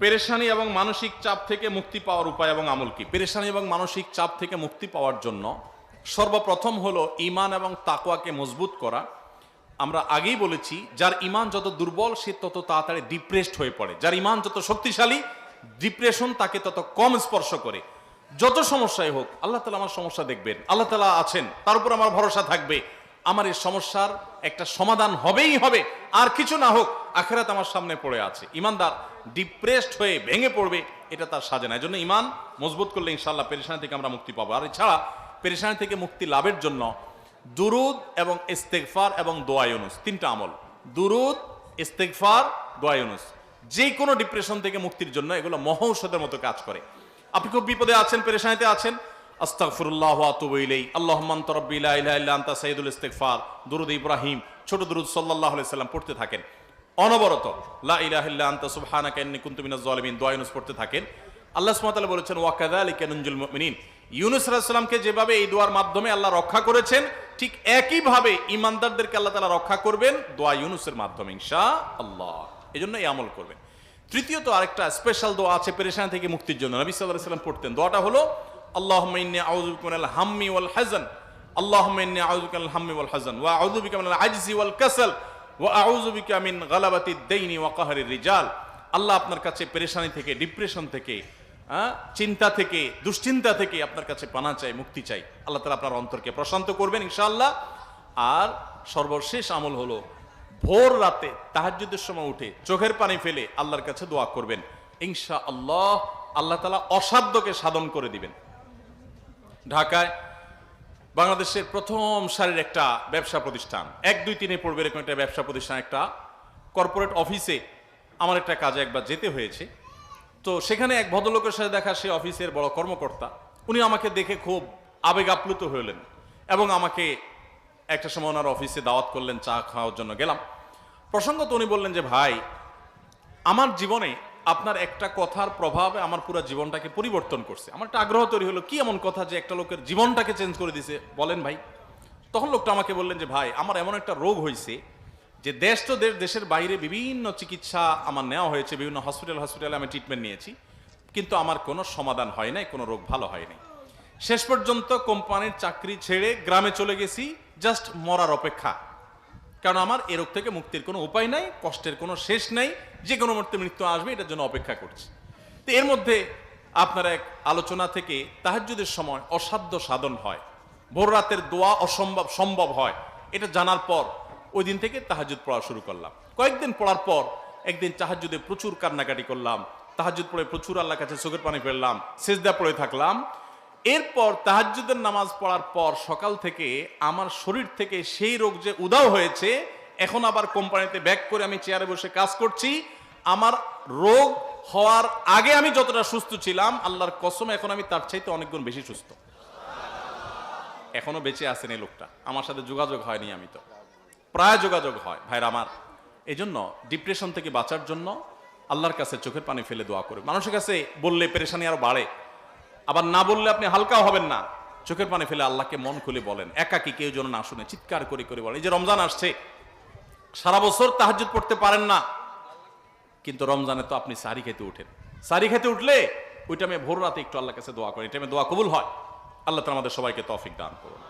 পেরেশানি এবং মানসিক চাপ থেকে মুক্তি পাওয়ার উপায় এবং আমল কি? পেরেশানি এবং মানসিক চাপ থেকে মুক্তি পাওয়ার জন্য সর্বপ্রথম হলো ঈমান এবং তাকওয়াকে মজবুত করা। আমরা আগেই বলেছি, যার ঈমান যত দুর্বল সে তত তাড়াতাড়ি ডিপ্রেসড হয়ে পড়ে, যার ঈমান যত শক্তিশালী ডিপ্রেশন তাকে তত কম স্পর্শ করে। যত সমস্যাই হোক, আল্লাহ তাআলা আমার সমস্যা দেখবেন, আল্লাহ তাআলা আছেন, তার উপর আমার ভরসা থাকবে, আমার এই সমস্যার একটা সমাধান হবেই হবে, আর কিছু না হোক আখিরাত আমার সামনে পড়ে আছে। ঈমানদার ডিপ্রেসড হয়ে ভেঙে পড়বে, এটা তার সাজে না। এই জন্য ঈমান মজবুত করলে ইনশাআল্লাহ পেরেশানি থেকে আমরা মুক্তি পাবো। আর এছাড়া পেরেশানি থেকে মুক্তি লাভের জন্য দুরুদ এবং ইস্তেগফার এবং দোয়া ইউনুস, তিনটা আমল, দুরুদ, ইস্তেগফার, দোয়া ইউনুস, যে কোনো ডিপ্রেশন থেকে মুক্তির জন্য এগুলো মহৌষধের মতো কাজ করে। আপনি খুব বিপদে আছেন, পেরেশানিতে আছেন, আস্তাগফিরুল্লাহ ওয়া আতুবু ইলাইহি, আল্লাহুম্মা আনতা রাব্বি লা ইলাহা ইল্লা আনতা সাইয়্যিদুল ইস্তিগফার, দুরুদ ইব্রাহিম, ছোট দুরুদ সাল্লাল্লাহু আলাইহি সাল্লাম পড়তে থাকেন অনবরত, লা ইলাহা ইল্লা আনতা সুবহানাকা ইন্নী কুনতু মিনাজ জালিমিন, দোয়া ইউনুস পড়তে থাকেন। আল্লাহ সুবহানাহু ওয়া তাআলা বলেছেন ওয়া কাযালিকা নুনজিল মুমিনিন, ইউনুস আলাইহিস সালামকে যেভাবে এই দোয়ার মাধ্যমে আল্লাহ রক্ষা করেছেন, ঠিক একইভাবে ঈমানদারদেরকে আল্লাহ তাআলা রক্ষা করবেন দোয়া ইউনুসের মাধ্যমে ইনশাআল্লাহ। এজন্য এই আমল করবেন। তৃতীয়ত আরেকটা স্পেশাল দোয়া আছে পেরেশানি থেকে মুক্তির জন্য, নবী সাল্লাল্লাহু আলাইহি ওয়াসাল্লাম পড়তেন। দোয়াটা হলো আল্লাহুম্মা ইন্নী আউযু বিকা মিনাল হাম্মি ওয়াল হাযান, আল্লাহুম্মা ইন্নী আউযু বিকা মিনাল হাম্মি ওয়াল হাযান ওয়া আউযু বিকা মিনাল আজজি ওয়াল কাসাল ওয়া আউযু বিকা মিন গালাবাতিদ দাইনি ওয়া কাহরির রিজাল। আল্লাহ আপনার কাছে পেরেশানি থেকে, ডিপ্রেশন থেকে, চিন্তা থেকে, দুশ্চিন্তা থেকে আপনার কাছে পানা চাই, মুক্তি চাই। আল্লাহ তাআলা আপনার অন্তরকে প্রশান্ত করবেন ইনশাআল্লাহ। আর সর্বশেষ আমল হলো ভোর রাতে তাহাজ্জুদের সময় উঠে চোখের পানি ফেলে আল্লাহর কাছে দোয়া করবেন ইনশাআল্লাহ। আল্লাহ তাআলা অসাধ্যকে সাধন করে দিবেন। ঢাকায় বাংলাদেশের প্রথম সারির একটা ব্যবসা প্রতিষ্ঠান, 1, 2, 3 পড়বে এরকম একটা ব্যবসা প্রতিষ্ঠান, একটা কর্পোরেট অফিসে আমার একটা কাজে একবার যেতে হয়েছে। তো সেখানে এক ভদ্রলোকের সাথে দেখা, সে অফিসের বড় কর্মকর্তা। উনি আমাকে দেখে খুব আবেগ আপ্লুত হলেন এবং আমাকে একটা সময় ওনার অফিসে দাওয়াত করলেন, চা খাওয়ার জন্য গেলাম। প্রসঙ্গত উনি বললেন যে ভাই, আমার জীবনে আপনার একটা কথার প্রভাবে আমার পুরো জীবনটাকে পরিবর্তন করছে। আমার একটা আগ্রহ তৈরি হলো, কি এমন কথা যে একটা লোকের জীবনটাকে চেঞ্জ করে দিছে, বলেন ভাই। তখন লোকটা আমাকে বললেন যে ভাই, আমার এমন একটা রোগ হয়েছে যে দেশ তো দেশের বাইরে বিভিন্ন চিকিৎসা আমার নেওয়া হয়েছে, বিভিন্ন হসপিটালে আমি ট্রিটমেন্ট নিয়েছি, কিন্তু আমার কোনো সমাধান হয় নাই, কোনো রোগ ভালো হয় নাই। শেষ পর্যন্ত কোম্পানির চাকরি ছেড়ে গ্রামে চলে গেছি, জাস্ট মরার অপেক্ষা। কারণ আমার এ রোগ থেকে মুক্তির কোনো উপায় নাই, কষ্টের কোনো শেষ নাই, যে কোনো মুহূর্তে মৃত্যু আসবে, এটার জন্য অপেক্ষা করছি। তো এর মধ্যে আপনার এক আলোচনা থেকে তাহাজ্জুদের সময় অসাধ্য সাধন হয়, ভোর রাতের দোয়া অসম্ভব সম্ভব হয়, এটা জানার পর ওই দিন থেকে তাহাজ্জুদ পড়া শুরু করলাম। কয়েকদিন পড়ার পর একদিন তাহাজ্জুদে প্রচুর কান্নাকাটি করলাম, তাহাজ্জুদ পড়ে প্রচুর আল্লাহর কাছে চোখের পানি ফেললাম, সিজদা পড়ে থাকলাম। এরপর তাহাজ্জুদের নামাজ পড়ার পর সকাল থেকে আমার শরীর থেকে সেই রোগ যে উধাও হয়েছে, এখন আবার কোম্পানিতে ব্যাক করে আমি চেয়ারে বসে কাজ করছি। আমার রোগ হওয়ার আগে আমি যতটা সুস্থ ছিলাম, আল্লাহর কসম এখন আমি তার চাইতে অনেক গুণ বেশি সুস্থ। এখনো বেঁচে আছেন এই লোকটা, আমার সাথে যোগাযোগ হয়নি, আমি তো প্রায় যোগাযোগ হয় ভাইরা আমার। এই জন্য ডিপ্রেশন থেকে বাঁচার জন্য আল্লাহর কাছে চোখের পানি ফেলে দোয়া করে। মানুষের কাছে বললে পেরেশানি আরো বাড়ে, আবার না বললে আপনি হালকাও হবেন না। চোখের পানি ফেলে আল্লাহকে মন খুলে বলেন, একাকি কেউ যেন না শুনে, চিৎকার করে করে বলেন। এই যে রমজান আসছে, সারা বছর তাহাজ্জুদ পড়তে পারেন না, কিন্তু রমজানে তো আপনি সারি খেতে উঠেন। সারি খেতে উঠলে ওই টাইমে ভোর রাতে একটু আল্লাহর কাছে দোয়া করেন, এই টাইমে দোয়া কবুল হয়। আল্লাহ তাআলা আমাদের সবাইকে তৌফিক দান করুন।